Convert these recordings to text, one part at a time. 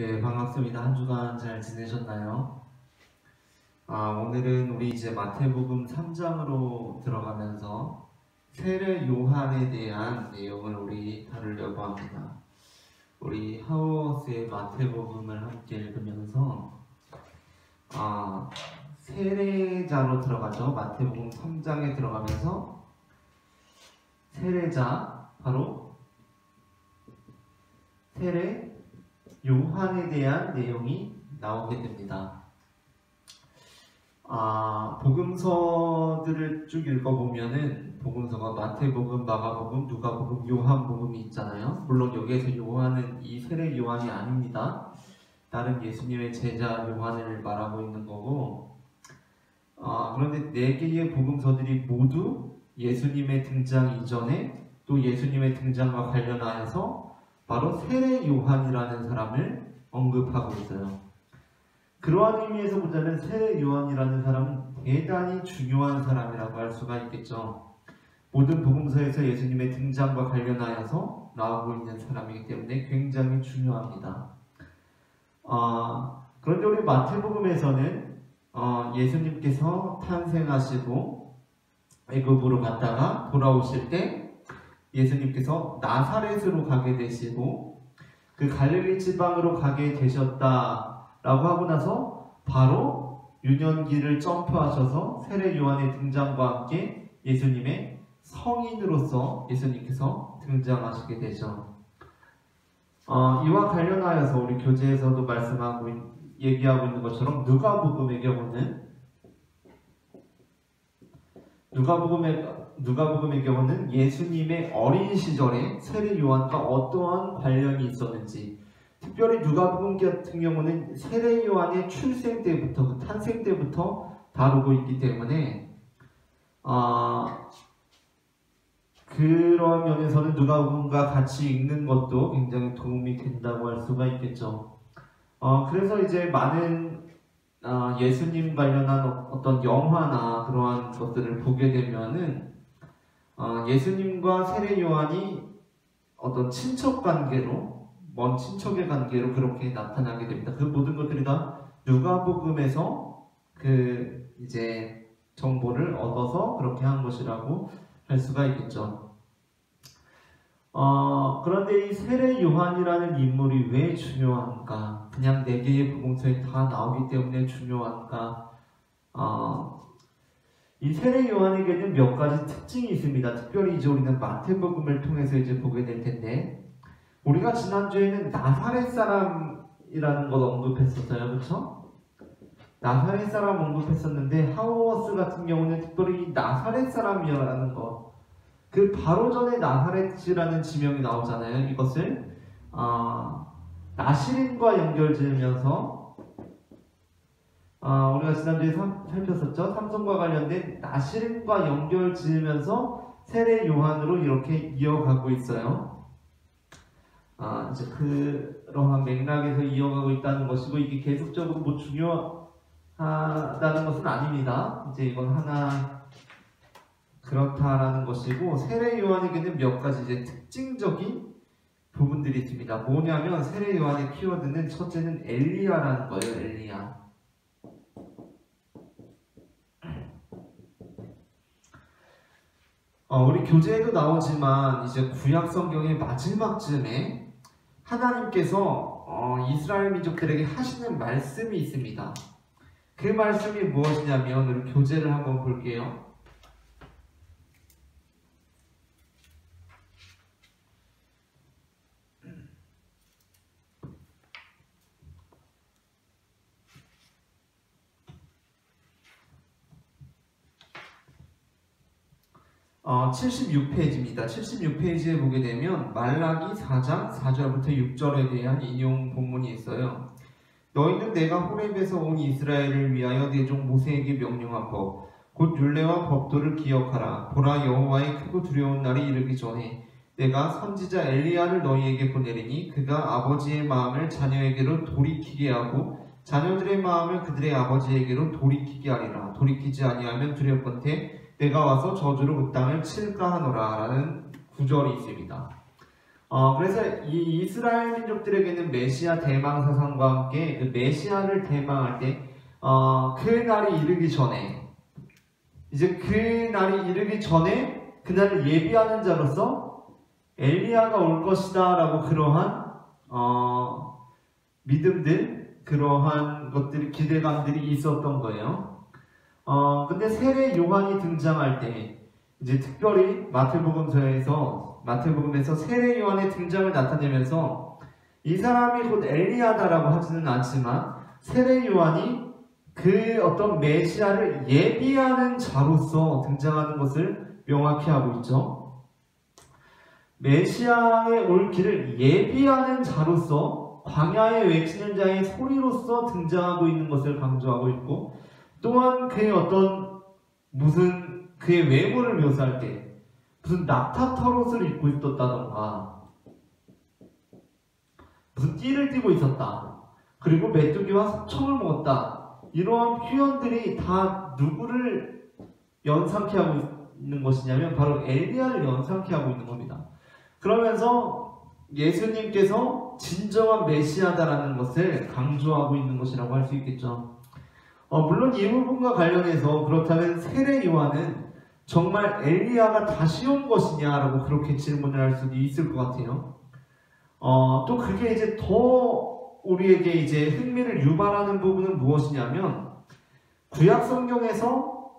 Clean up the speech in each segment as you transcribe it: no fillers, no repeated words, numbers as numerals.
네, 반갑습니다. 한 주간 잘 지내셨나요? 오늘은 우리 이제 마태복음 3장으로 들어가면서 세례 요한에 대한 내용을 우리 다루려고 합니다. 우리 하우스의 마태복음을 함께 읽으면서 세례자로 들어가죠. 마태복음 3장에 들어가면서 세례자, 바로 세례 요한에 대한 내용이 나오게 됩니다. 복음서들을 쭉 읽어보면은 복음서가 마태복음, 마가복음, 누가복음, 요한복음이 있잖아요. 물론 여기에서 요한은 이 세례 요한이 아닙니다. 다른 예수님의 제자 요한을 말하고 있는 거고, 그런데 4개의 복음서들이 모두 예수님의 등장 이전에 또 예수님의 등장과 관련하여서 바로 세례 요한이라는 사람을 언급하고 있어요. 그러한 의미에서 보자면 세례 요한이라는 사람은 대단히 중요한 사람이라고 할 수가 있겠죠. 모든 복음서에서 예수님의 등장과 관련하여서 나오고 있는 사람이기 때문에 굉장히 중요합니다. 그런데 우리 마태복음에서는 예수님께서 탄생하시고 애굽으로 갔다가 돌아오실 때 예수님께서 나사렛으로 가게 되시고 그 갈릴리 지방으로 가게 되셨다라고 하고 나서 바로 유년기를 점프하셔서 세례 요한의 등장과 함께 예수님의 성인으로서 예수님께서 등장하시게 되죠. 이와 관련하여서 우리 교재에서도 얘기하고 있는 것처럼 누가복음의 경우는 예수님의 어린 시절에 세례 요한과 어떠한 관련이 있었는지, 특별히 누가복음 같은 경우는 세례 요한의 출생 때부터, 탄생 때부터 다루고 있기 때문에 그런 면에서는 누가복음과 같이 읽는 것도 굉장히 도움이 된다고 할 수가 있겠죠. 그래서 이제 많은 예수님 관련한 어떤 영화나 그러한 것들을 보게 되면은 예수님과 세례 요한이 어떤 친척 관계로, 먼 친척의 관계로 그렇게 나타나게 됩니다. 그 모든 것들이 다 누가복음에서 그 이제 정보를 얻어서 그렇게 한 것이라고 할 수가 있겠죠. 그런데 이 세례 요한이라는 인물이 왜 중요한가? 그냥 4개의 복음서에 다 나오기 때문에 중요한가? 이 세례 요한에게는 몇 가지 특징이 있습니다. 특별히 이제 우리는 마태복음을 통해서 이제 보게 될 텐데, 우리가 지난주에는 나사렛 사람이라는 것 언급했었어요. 그렇죠? 나사렛 사람 언급했었는데, 하우어스 같은 경우는 특별히 나사렛 사람이라는 것, 그 바로 전에 나사렛이라는 지명이 나오잖아요. 이것을 나시린과 연결지으면서 우리가 지난주에 살폈었죠. 삼손과 관련된 나시린과 연결지으면서 세례 요한으로 이렇게 이어가고 있어요. 이제 그러한 맥락에서 이어가고 있다는 것이고, 이게 계속적으로 뭐 중요하다는 것은 아닙니다. 이제 이건 하나 그렇다라는 것이고, 세례 요한에게는 몇 가지 이제 특징적인 부분들이 있습니다. 뭐냐면 세례 요한의 키워드는 첫째는 엘리야라는 거예요. 엘리야. 우리 교재에도 나오지만 이제 구약 성경의 마지막쯤에 하나님께서 이스라엘 민족들에게 하시는 말씀이 있습니다. 그 말씀이 무엇이냐면, 우리 교재를 한번 볼게요. 76페이지입니다. 76페이지에 보게 되면 말라기 4장 4절부터 6절에 대한 인용 본문이 있어요. 너희는 내가 호렙에서 온 이스라엘을 위하여 내 종 모세에게 명령한 법, 곧 율례와 법도를 기억하라. 보라, 여호와의 크고 두려운 날이 이르기 전에 내가 선지자 엘리야를 너희에게 보내리니 그가 아버지의 마음을 자녀에게로 돌이키게 하고 자녀들의 마음을 그들의 아버지에게로 돌이키게 하리라. 돌이키지 아니하면 두렵건대 내가 와서 저주로 그 땅을 칠까 하노라 라는 구절이 있습니다. 그래서 이 이스라엘 민족들에게는 메시아 대망 사상과 함께 그 메시아를 대망할 때 그 날이 이르기 전에 이제 그 날이 이르기 전에 그날을 예비하는 자로서 엘리야가 올 것이다 라고 그러한 믿음들, 그러한 것들, 기대감들이 있었던 거예요. 근데 세례 요한이 등장할 때 이제 특별히 마태복음에서 세례 요한의 등장을 나타내면서 이 사람이 곧 엘리야다라고 하지는 않지만 세례 요한이 그 어떤 메시아를 예비하는 자로서 등장하는 것을 명확히 하고 있죠. 메시아의 올 길을 예비하는 자로서 광야에 외치는 자의 소리로서 등장하고 있는 것을 강조하고 있고, 또한 그의 어떤 그의 외모를 묘사할 때 무슨 낙타털옷을 입고 있었다던가 무슨 띠를 띠고 있었다, 그리고 메뚜기와 석청을 먹었다, 이러한 표현들이 다 누구를 연상케 하고 있는 것이냐면 바로 엘리야를 연상케 하고 있는 겁니다. 그러면서 예수님께서 진정한 메시아다라는 것을 강조하고 있는 것이라고 할 수 있겠죠. 물론 이 부분과 관련해서 그렇다면 세례 요한은 정말 엘리야가 다시 온 것이냐라고 그렇게 질문을 할 수도 있을 것 같아요. 또 그게 이제 더 우리에게 이제 흥미를 유발하는 부분은 무엇이냐면, 구약 성경에서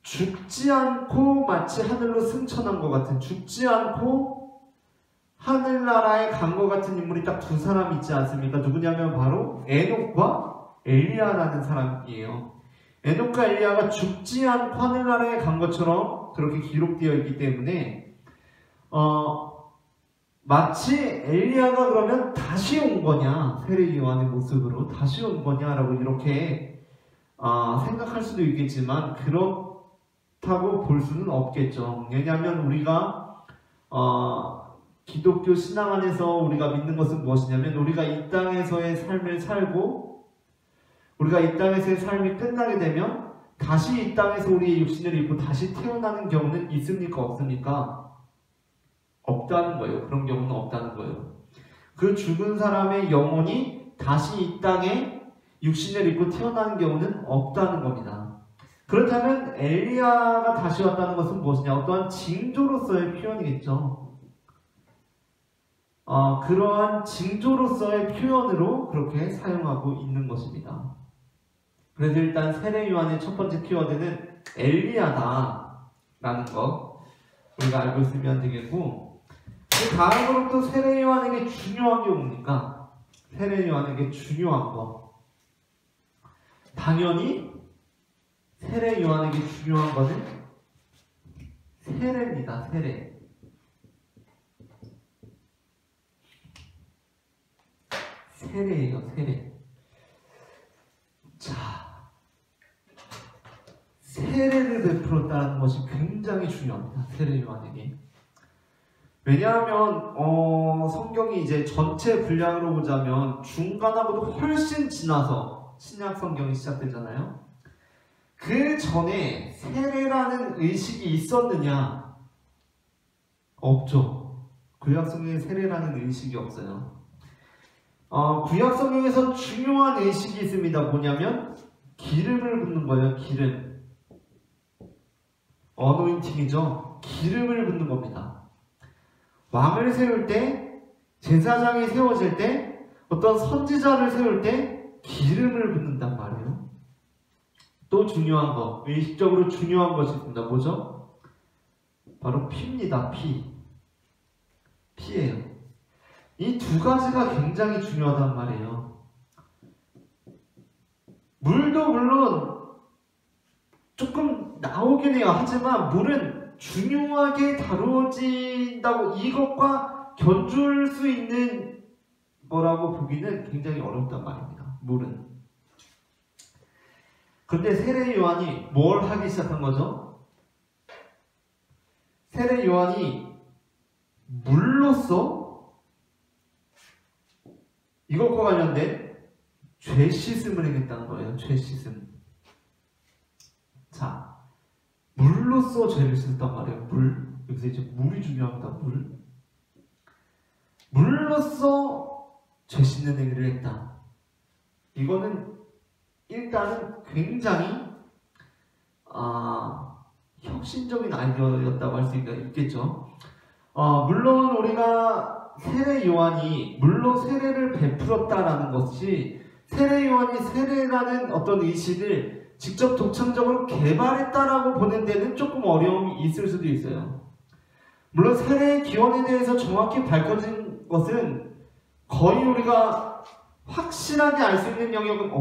죽지 않고 마치 하늘로 승천한 것 같은, 죽지 않고 하늘나라에 간 것 같은 인물이 딱 두 사람 있지 않습니까? 누구냐면 바로 에녹과 엘리야라는 사람이에요. 에녹과 엘리야가 죽지 않고 하늘나라에 간 것처럼 그렇게 기록되어 있기 때문에 마치 엘리야가 그러면 다시 온 거냐, 세례 요한의 모습으로 다시 온 거냐라고 이렇게 생각할 수도 있겠지만 그렇다고 볼 수는 없겠죠. 왜냐하면 우리가 기독교 신앙 안에서 우리가 믿는 것은 무엇이냐면, 우리가 이 땅에서의 삶을 살고 우리가 이 땅에서의 삶이 끝나게 되면 다시 이 땅에서 우리의 육신을 입고 다시 태어나는 경우는 있습니까? 없습니까? 없다는 거예요. 그런 경우는 없다는 거예요. 그 죽은 사람의 영혼이 다시 이 땅에 육신을 입고 태어나는 경우는 없다는 겁니다. 그렇다면 엘리야가 다시 왔다는 것은 무엇이냐? 어떠한 징조로서의 표현이겠죠. 그러한 징조로서의 표현으로 그렇게 사용하고 있는 것입니다. 그래서 일단 세례 요한의 첫 번째 키워드는 엘리야다 라는 거 우리가 알고 있으면 되겠고, 그 다음으로 또 세례 요한에게 중요한 게 뭡니까? 세례 요한에게 중요한 거, 당연히 세례 요한에게 중요한 것은 세례입니다. 세례예요. 세례. 자, 세례를 베풀었다는 것이 굉장히 중요합니다. 세례 요한에게. 왜냐하면 성경이 이제 전체 분량으로 보자면 중간하고도 훨씬 지나서 신약 성경이 시작되잖아요. 그 전에 세례라는 의식이 있었느냐? 없죠. 구약 성경에 세례라는 의식이 없어요. 구약 성경에서 중요한 의식이 있습니다. 뭐냐면 기름을 붓는 거예요. 기름. 어노인팅이죠. 기름을 붓는 겁니다. 왕을 세울 때, 제사장이 세워질 때, 어떤 선지자를 세울 때 기름을 붓는단 말이에요. 또 중요한 거, 의식적으로 중요한 것이 있습니다. 뭐죠? 바로 피입니다. 피예요. 이 두 가지가 굉장히 중요하단 말이에요. 물도 물론 조금 나오긴 해요. 하지만 물은 중요하게 다루어진다고 이것과 견줄 수 있는 거라고 보기는 굉장히 어렵단 말입니다. 물은. 그런데 세례 요한이 뭘 하기 시작한 거죠? 세례 요한이 물로써 이것과 관련된 죄 씻음을 행했다는 거예요. 죄 씻음. 자, 물로써 죄를 씻었단 말이에요. 물. 여기서 이제 물이 중요합니다. 물. 물로써 죄 씻는 행위를 했다. 이거는 일단은 굉장히 혁신적인 아이디어였다고 할 수 있겠죠. 물론 우리가 세례 요한이 물론 세례를 베풀었다라는 것이 세례 요한이 세례라는 어떤 의식을 직접 독창적으로 개발했다라고 보는 데는 조금 어려움이 있을 수도 있어요. 물론 세례의 기원에 대해서 정확히 밝혀진 것은 거의 우리가 확실하게 알 수 있는 영역은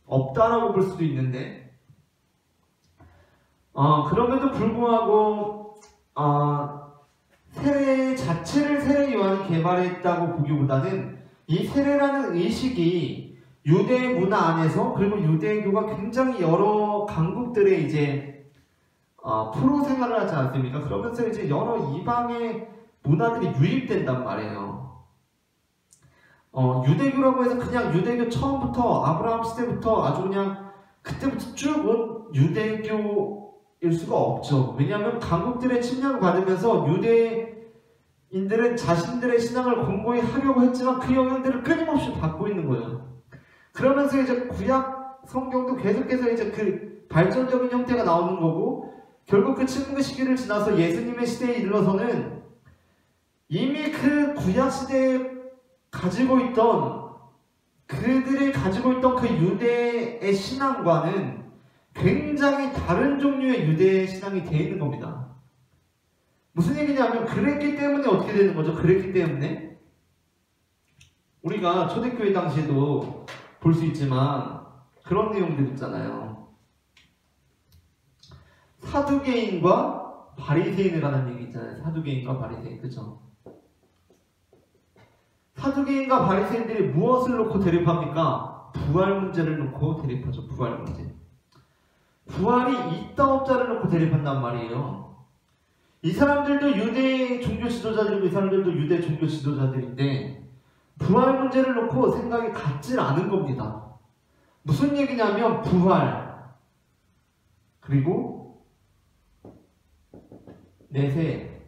없다라고 볼 수도 있는데, 그럼에도 불구하고 세례 자체를 세례 요한이 개발했다고 보기보다는 이 세례라는 의식이 유대 문화 안에서, 그리고 유대교가 굉장히 여러 강국들의 이제 프로 생활을 하지 않습니까? 그러면서 이제 여러 이방의 문화들이 유입된단 말이에요. 유대교라고 해서 그냥 유대교 처음부터 아브라함 시대부터 아주 그냥 그때부터 쭉 온 유대교일 수가 없죠. 왜냐하면 강국들의 침략을 받으면서 유대인들은 자신들의 신앙을 공고히 하려고 했지만 그 영향들을 끊임없이 받고 있는 거예요. 그러면서 이제 구약 성경도 계속해서 이제 그 발전적인 형태가 나오는 거고, 결국 그 침묵의 시기를 지나서 예수님의 시대에 이르러서는 이미 그 구약 시대에 그들이 가지고 있던 그 유대의 신앙과는 굉장히 다른 종류의 유대의 신앙이 되어 있는 겁니다. 무슨 얘기냐면, 그랬기 때문에 어떻게 되는 거죠? 그랬기 때문에 우리가 초대교회 당시에도 볼 수 있지만 그런 내용들 있잖아요. 사두개인과 바리새인을 하는 얘기 있잖아요. 사두개인과 바리새인, 그죠? 사두개인과 바리새인들이 무엇을 놓고 대립합니까? 부활 문제를 놓고 대립하죠. 부활 문제. 부활이 있다 없다를 놓고 대립한단 말이에요. 이 사람들도 유대 종교 지도자들이고 이 사람들도 유대 종교 지도자들인데 부활 문제를 놓고 생각이 같질 않은 겁니다. 무슨 얘기냐면 부활, 그리고 내세,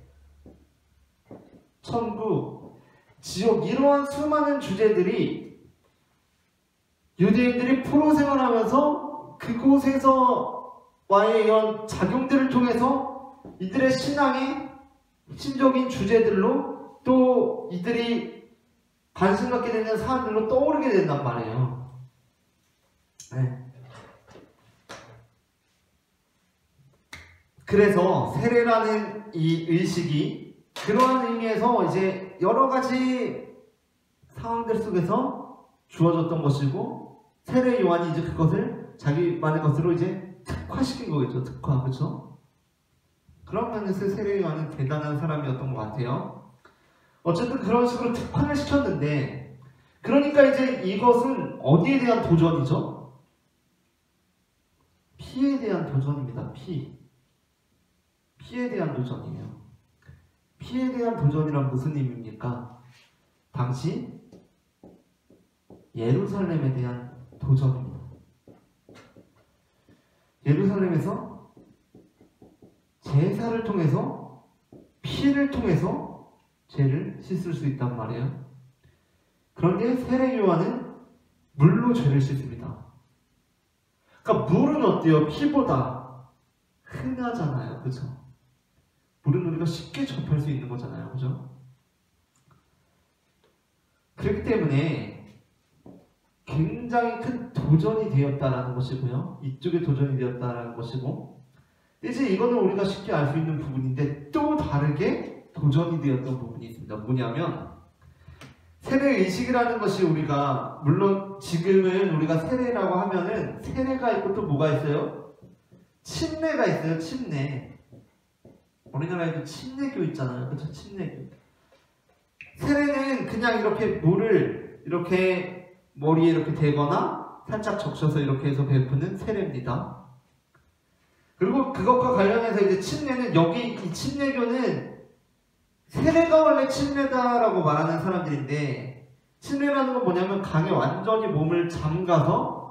천국, 지옥, 이러한 수많은 주제들이 유대인들이 프로 생활하면서 그곳에서와의 이런 작용들을 통해서 이들의 신앙의 핵심적인 주제들로, 또 이들이 관심 갖게 되는 사람들로 떠오르게 된단 말이에요. 네. 그래서 세례라는 이 의식이 그러한 의미에서 이제 여러 가지 상황들 속에서 주어졌던 것이고, 세례 요한이 이제 그것을 자기만의 것으로 이제 특화시킨 거겠죠. 특화, 그렇죠? 그런 면에서 세례 요한은 대단한 사람이었던 것 같아요. 어쨌든 그런 식으로 특화를 시켰는데, 그러니까 이제 이것은 어디에 대한 도전이죠? 피에 대한 도전입니다. 피에 대한 도전이에요. 피에 대한 도전이란 무슨 의미입니까? 당시 예루살렘에 대한 도전입니다. 예루살렘에서 제사를 통해서, 피를 통해서 죄를 씻을 수 있단 말이에요. 그런데 세례 요한은 물로 죄를 씻습니다. 그러니까 물은 어때요? 피보다 흔하잖아요. 그렇죠? 물은 우리가 쉽게 접할 수 있는 거잖아요. 그죠? 그렇기 때문에 굉장히 큰 도전이 되었다라는 것이고요. 이쪽에 도전이 되었다라는 것이고, 이제 이거는 우리가 쉽게 알 수 있는 부분인데 또 다르게 도전이 되었던 부분이 있습니다. 뭐냐면, 세례 의식이라는 것이 우리가, 물론 지금은 우리가 세례라고 하면은 세례가 있고 또 뭐가 있어요? 침례가 있어요. 침례. 우리나라에도 침례교 있잖아요. 그렇죠? 침례교. 세례는 그냥 이렇게 물을 이렇게 머리에 이렇게 대거나 살짝 적셔서 이렇게 해서 베푸는 세례입니다. 그리고 그것과 관련해서 이제 침례는, 여기 이 침례교는 세례가 원래 침례다라고 말하는 사람들인데, 침례라는 건 뭐냐면 강에 완전히 몸을 잠가서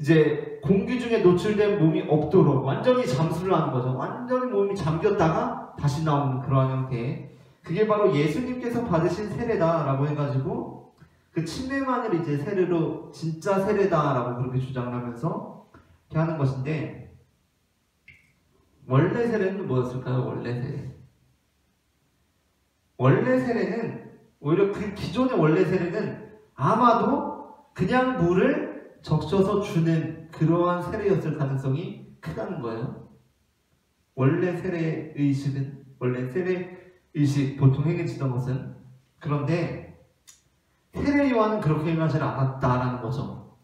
이제 공기 중에 노출된 몸이 없도록 완전히 잠수를 하는 거죠. 완전히 몸이 잠겼다가 다시 나오는 그러한 형태의, 그 그게 바로 예수님께서 받으신 세례다라고 해가지고 그 침례만을 이제 세례로 진짜 세례다라고 그렇게 주장을 하면서 이렇게 하는 것인데, 원래 세례는 뭐였을까요? 원래 세례는 오히려 그 기존의 원래 세례는 아마도 그냥 물을 적셔서 주는 그러한 세례였을 가능성이 크다는 거예요. 원래 세례 의식 보통 행해지던 것은. 그런데 세례 요한은 그렇게 행하지 않았다라는 거죠.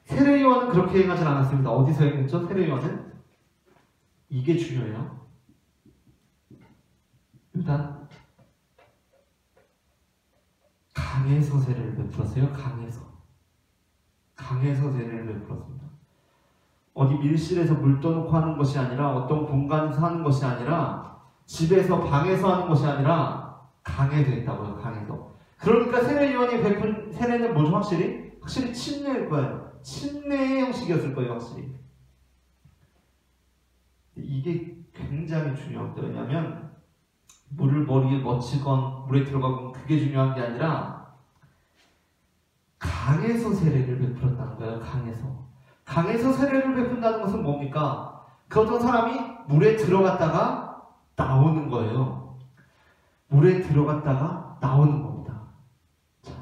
세례 요한은 그렇게 행하지 않았습니다. 어디서 행했죠? 세례 요한은 이게 중요해요. 일단 강에서 세례를 베풀었어요. 강에서 세례를 베풀었습니다. 어디 밀실에서 물 떠놓고 하는 것이 아니라, 어떤 공간에서 하는 것이 아니라, 집에서 방에서 하는 것이 아니라 강에서 했다고요. 강에서. 그러니까 세례 요한이 베푼 세례는 뭐죠? 확실히 침례일 거예요. 침례의 형식이었을 거예요. 확실히. 이게 굉장히 중요합니다. 왜냐하면 물을 머리에 묻히건 물에 들어가건 그게 중요한 게 아니라 강에서 세례를 베풀었다는 거예요. 강에서 세례를 베푼다는 것은 뭡니까? 그 어떤 사람이 물에 들어갔다가 나오는 거예요. 물에 들어갔다가 나오는 겁니다. 자,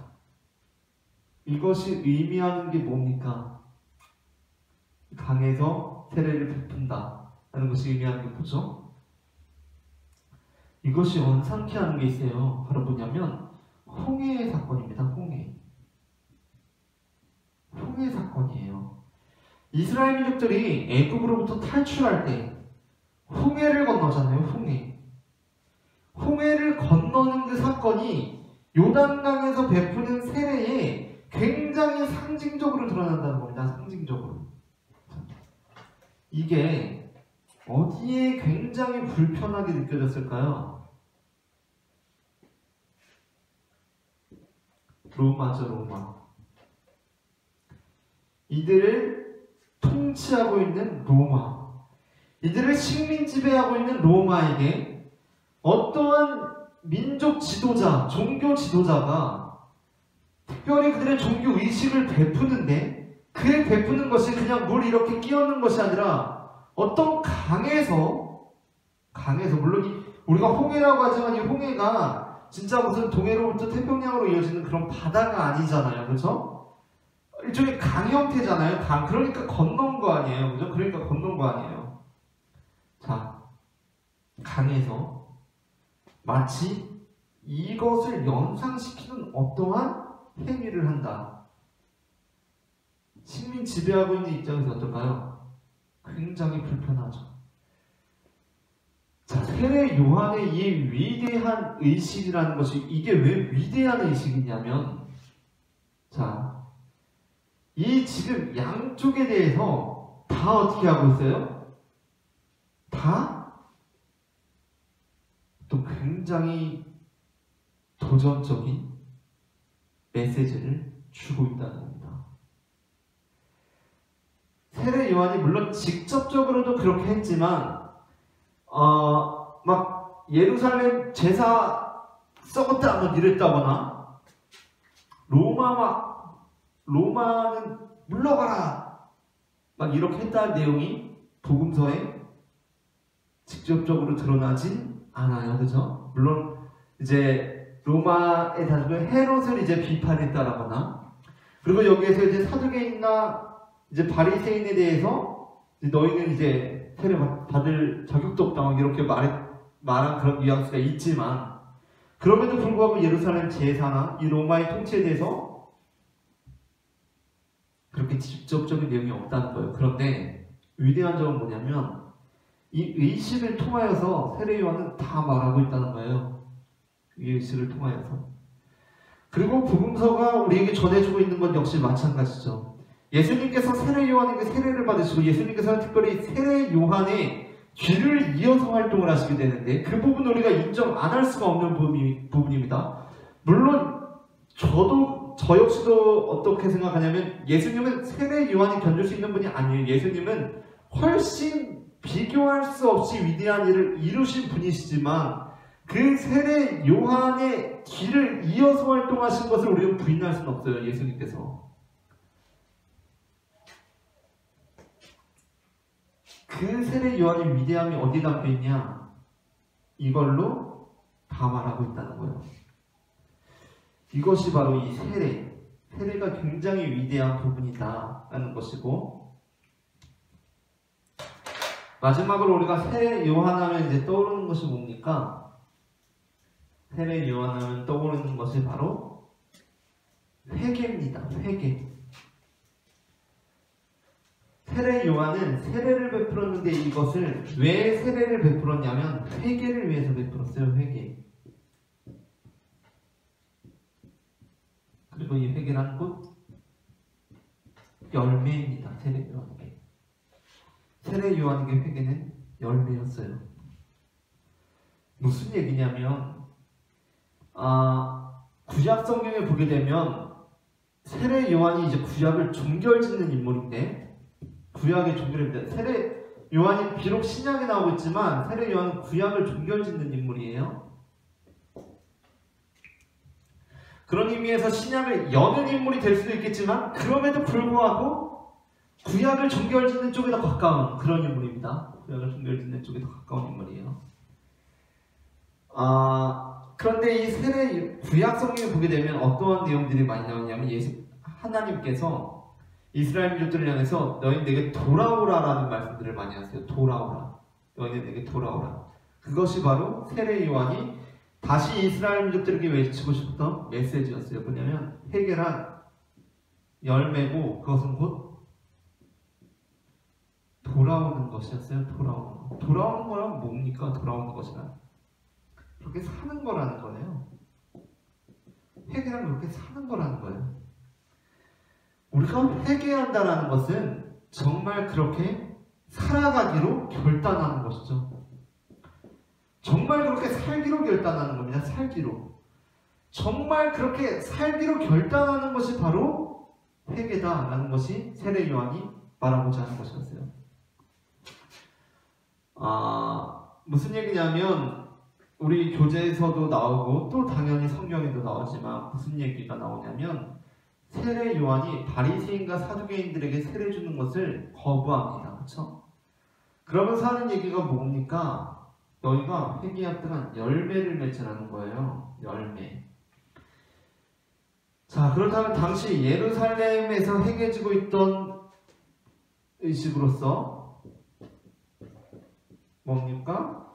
이것이 의미하는 게 뭡니까? 강에서 세례를 베푼다 라는 것이 의미하는 게 뭐죠? 이것이 원상케 하는 게 있어요. 바로 뭐냐면 홍해의 사건입니다. 홍해 사건이에요. 이스라엘 민족들이 애굽으로부터 탈출할 때 홍해를 건너잖아요. 홍해를 건너는 그 사건이 요단강에서 베푸는 세례에 굉장히 상징적으로 드러난다는 겁니다. 상징적으로. 이게 어디에 굉장히 불편하게 느껴졌을까요? 로마죠, 로마. 이들을 통치하고 있는 로마, 이들을 식민 지배하고 있는 로마에게 어떠한 민족 지도자, 종교 지도자가 특별히 그들의 종교 의식을 베푸는데, 그 베푸는 것이 그냥 물 이렇게 끼얹는 것이 아니라 어떤 강에서, 물론 우리가 홍해라고 하지만 이 홍해가 진짜 무슨 동해로부터 태평양으로 이어지는 그런 바다가 아니잖아요. 그렇죠? 일종의 강 형태잖아요. 그러니까 건넌 거 아니에요. 그죠? 그러니까 건넌 거 아니에요. 자, 강에서 마치 이것을 연상시키는 어떠한 행위를 한다. 식민 지배하고 있는 입장에서 어떨까요? 굉장히 불편하죠. 자, 세례 요한의 이 위대한 의식이라는 것이, 이게 왜 위대한 의식이냐면, 자, 이 지금 양쪽에 대해서 다 어떻게 하고 있어요? 다 또 굉장히 도전적인 메시지를 주고 있다는 겁니다. 세례 요한이 물론 직접적으로도 그렇게 했지만, 막 예루살렘 제사 썩었다 뭐 이랬다거나, 로마는 물러가라 막 이렇게 했다는 내용이 복음서에 직접적으로 드러나진 않아요. 그죠? 물론 이제 로마의 다수는 헤롯을 이제 비판했다라거나, 그리고 여기에서 이제 사두개인이나 이제 바리새인에 대해서 너희는 이제 세례 받을 자격도 없다 이렇게 말한 그런 뉘앙스가 있지만, 그럼에도 불구하고 예루살렘 제사나 이 로마의 통치에 대해서 그렇게 직접적인 내용이 없다는 거예요. 그런데 위대한 점은 뭐냐면, 이 의식을 통하여서 세례 요한은 다 말하고 있다는 거예요. 이 의식을 통하여서. 그리고 복음서가 우리에게 전해주고 있는 건 역시 마찬가지죠. 예수님께서 세례 요한에게 세례를 받으시고, 예수님께서는 특별히 세례 요한의 뒤를 이어서 활동을 하시게 되는데, 그 부분 우리가 인정 안 할 수가 없는 부분입니다. 물론 저 역시도 어떻게 생각하냐면, 예수님은 세례 요한이 견딜 수 있는 분이 아니에요. 예수님은 훨씬 비교할 수 없이 위대한 일을 이루신 분이시지만, 그 세례 요한의 길을 이어서 활동하신 것을 우리가 부인할 수는 없어요. 예수님께서. 그 세례 요한의 위대함이 어디에 담겨있냐? 이걸로 다 말하고 있다는 거예요. 이것이 바로 이 세례가 굉장히 위대한 부분이다 라는 것이고, 마지막으로 우리가 세례 요한 하면 이제 떠오르는 것이 뭡니까? 세례 요한 하면 떠오르는 것이 바로 회개입니다. 회개. 세례 요한은 세례를 베풀었는데 이것을 왜 세례를 베풀었냐면 회개를 위해서 베풀었어요. 회개. 그리고 이 회개라는 것 열매입니다. 세례 요한에게. 세례 요한에게 회개는 열매였어요. 무슨 얘기냐면 구약 성경에 보게 되면 세례 요한이 이제 구약을 종결짓는 인물인데, 구약의 종결입니다. 세례 요한이 비록 신약에 나오고 있지만 세례 요한은 구약을 종결짓는 인물이에요. 그런 의미에서 신약을 여는 인물이 될 수도 있겠지만 그럼에도 불구하고 구약을 종결짓는 쪽에 더 가까운 그런 인물입니다. 구약을 종결짓는 쪽에 더 가까운 인물이에요. 그런데 이 세례 구약 성경에 보게 되면 어떠한 내용들이 많이 나오냐면 하나님께서 이스라엘 민족들을 향해서 너희 내게 돌아오라라는 말씀들을 많이 하세요. 돌아오라. 너희는 내게 돌아오라. 그것이 바로 세례 요한이 다시 이스라엘 민족들에게 외치고 싶었던 메시지였어요. 뭐냐면 회개란 열매고 그것은 곧 돌아오는 것이었어요. 돌아오는 것. 돌아오는 거란 뭡니까? 돌아오는 것이란 그렇게 사는 거라는 거예요. 회개란 그렇게 사는 거라는 거예요. 우리가 회개한다는 것은 정말 그렇게 살아가기로 결단하는 것이죠. 정말 그렇게 살기로 결단하는 겁니다. 살기로. 정말 그렇게 살기로 결단하는 것이 바로 회개다라는 것이 세례 요한이 말하고자 하는 것이었어요. 무슨 얘기냐면 우리 교재에서도 나오고 또 당연히 성경에도 나오지만 무슨 얘기가 나오냐면 세례 요한이 바리새인과 사두개인들에게 세례 주는 것을 거부합니다. 그렇죠? 그러면서 하는 얘기가 뭡니까? 너희가 회개할 동안 열매를 맺으라는 거예요. 열매. 자, 그렇다면 당시 예루살렘에서 행해지고 있던 의식으로서 뭡니까?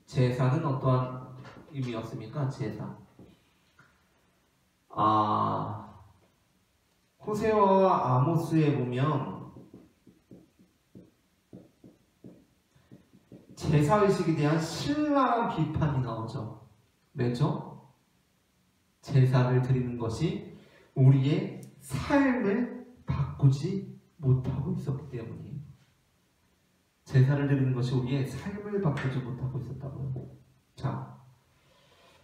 제사는 어떠한 의미였습니까? 제사. 호세아와 아모스에 보면 제사의식에 대한 신랄한 비판이 나오죠. 왜죠? 제사를 드리는 것이 우리의 삶을 바꾸지 못하고 있었기 때문이에요. 제사를 드리는 것이 우리의 삶을 바꾸지 못하고 있었다고요. 자,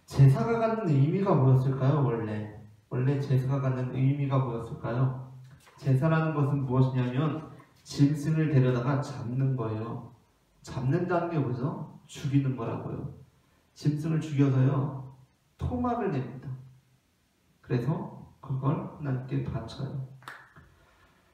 제사가 갖는 의미가 뭐였을까요? 원래 제사가 갖는 의미가 뭐였을까요? 제사라는 것은 무엇이냐면 짐승을 데려다가 잡는 거예요. 잡는다는 게 뭐죠? 죽이는 거라고요. 짐승을 죽여서요 토막을 냅니다. 그래서 그걸 하나님께 바쳐요.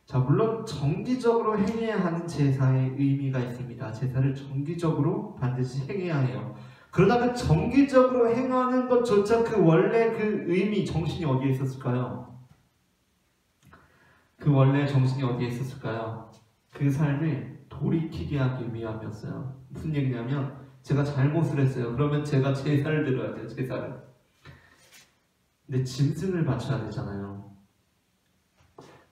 자, 물론 정기적으로 행해야 하는 제사의 의미가 있습니다. 제사를 정기적으로 반드시 행해야 해요. 그러나 그 정기적으로 행하는 것조차 그 원래 그 의미, 정신이 어디에 있었을까요? 그 원래 정신이 어디에 있었을까요? 그 삶을 돌이키게 하기 위함이었어요. 무슨 얘기냐면 제가 잘못을 했어요. 그러면 제가 제사를 드려야 돼요. 제사를. 근데 짐승을 바쳐야 되잖아요.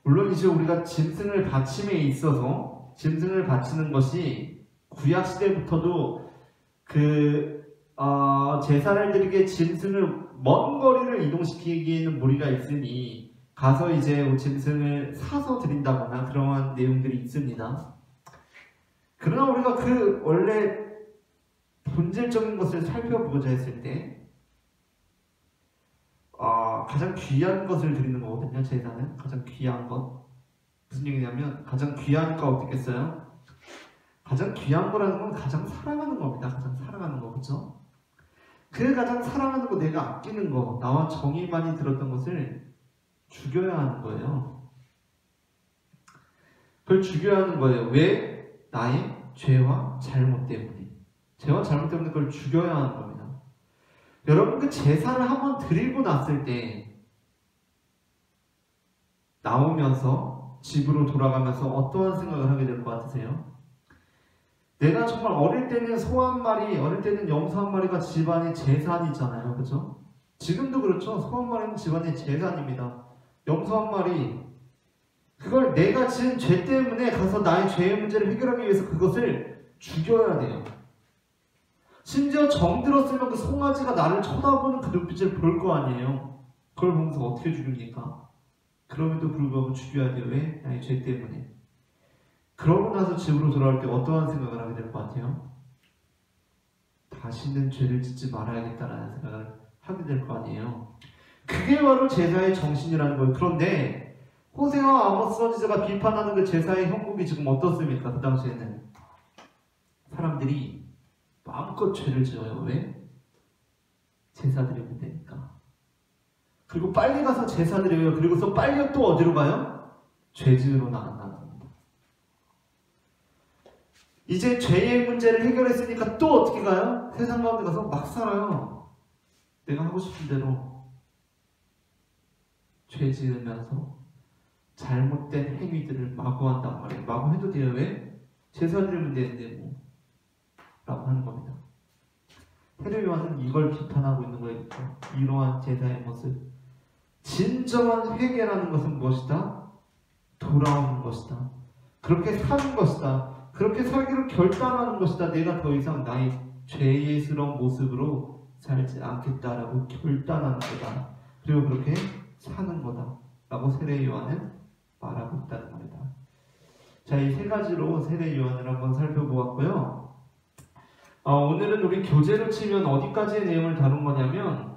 물론 이제 우리가 짐승을 바침에 있어서 짐승을 바치는 것이 구약 시대부터도 제사를 드리기에 짐승을 먼 거리를 이동시키기에는 무리가 있으니 가서 이제 짐승을 사서 드린다거나 그러한 내용들이 있습니다. 그러나 우리가 그 원래 본질적인 것을 살펴보고자 했을 때 가장 귀한 것을 드리는 거거든요. 제사는 가장 귀한 것. 무슨 얘기냐면 가장 귀한 거 어떻겠어요? 가장 귀한 거라는 건 가장 사랑하는 겁니다. 가장 사랑하는 거, 그렇죠? 그 가장 사랑하는 거, 내가 아끼는 거, 나와 정이 많이 들었던 것을 죽여야 하는 거예요. 그걸 죽여야 하는 거예요. 왜? 나의 죄와 잘못 때문에. 죄와 잘못 때문에 그걸 죽여야 하는 겁니다. 여러분, 그 제사를 한번 드리고 났을 때 나오면서 집으로 돌아가면서 어떠한 생각을 하게 될 것 같으세요? 내가 정말 어릴 때는 소 한 마리, 어릴 때는 염소 한 마리가 집안의 재산이잖아요. 그죠? 지금도 그렇죠. 소 한 마리는 집안의 재산입니다. 염소 한 마리, 그걸 내가 지은 죄 때문에 가서 나의 죄의 문제를 해결하기 위해서 그것을 죽여야 돼요. 심지어 정들었으면 그 송아지가 나를 쳐다보는 그 눈빛을 볼 거 아니에요. 그걸 보면서 어떻게 죽입니까? 그럼에도 불구하고 죽여야 돼요. 왜? 나의 죄 때문에. 그러고 나서 집으로 돌아올 때 어떠한 생각을 하게 될 것 같아요? 다시는 죄를 짓지 말아야겠다라는 생각을 하게 될 거 아니에요. 그게 바로 제사의 정신이라는 거예요. 그런데 호세와 아모스 선지자가 비판하는 그 제사의 형국이 지금 어떻습니까? 그 당시에는 사람들이 마음껏 죄를 지어요. 왜? 제사 드리면 되니까. 그리고 빨리 가서 제사 드려요. 그리고서 빨리 또 어디로 가요? 죄 지으러 나간다는 겁니다. 이제 죄의 문제를 해결했으니까 또 어떻게 가요? 세상 가운데 가서 막 살아요. 내가 하고 싶은 대로 죄 지으면서 잘못된 행위들을 마구 한단 말이에요. 마구 해도 돼요. 왜? 제사 드리면 되는데 뭐 라고 하는 겁니다. 헤롯 요한은 이걸 비판하고 있는 거예요. 이러한 제사의 모습. 진정한 회개라는 것은 무엇이다? 돌아오는 것이다. 그렇게 사는 것이다. 그렇게 살기로 결단하는 것이다. 내가 더 이상 나의 죄의스러운 모습으로 살지 않겠다라고 결단하는 거다. 그리고 그렇게 사는 거다 라고 세례 요한은 말하고 있다는 겁니다. 자, 이 세 가지로 세례 요한을 한번 살펴보았고요. 오늘은 우리 교재로 치면 어디까지의 내용을 다룬 거냐면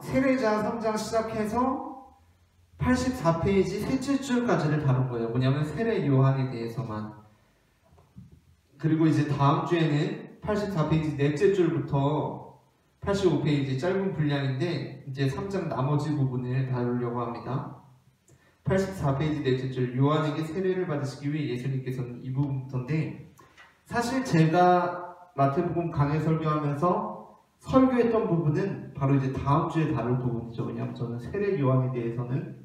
세례자 3장 시작해서 84페이지 셋째 줄까지를 다룬 거예요. 뭐냐면 세례 요한에 대해서만. 그리고 이제 다음 주에는 84페이지 넷째 줄부터 85페이지 짧은 분량인데 이제 3장 나머지 부분을 다루려고 합니다. 84페이지 넷째 줄, 요한에게 세례를 받으시기 위해 예수님께서는 이 부분부터인데, 사실 제가 마태복음 강해 설교하면서 설교했던 부분은 바로 이제 다음 주에 다룰 부분이죠. 왜냐하면 저는 세례 요한에 대해서는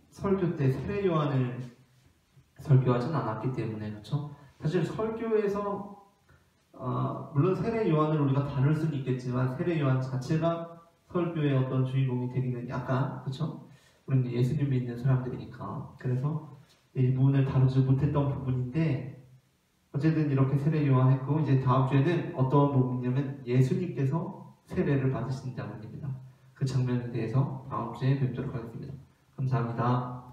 설교 때 세례 요한을 설교하진 않았기 때문에, 그렇죠? 사실 설교에서 물론 세례 요한을 우리가 다룰 수는 있겠지만 세례 요한 자체가 설교의 어떤 주인공이 되기는 약간, 그렇죠? 우리는 예수님 믿는 사람들이니까. 그래서 이 부분을 다루지 못했던 부분인데, 어쨌든 이렇게 세례 요한했고, 이제 다음 주에는 어떤 부분이냐면 예수님께서 세례를 받으신 장면입니다. 그 장면에 대해서 다음 주에 뵙도록 하겠습니다. 감사합니다.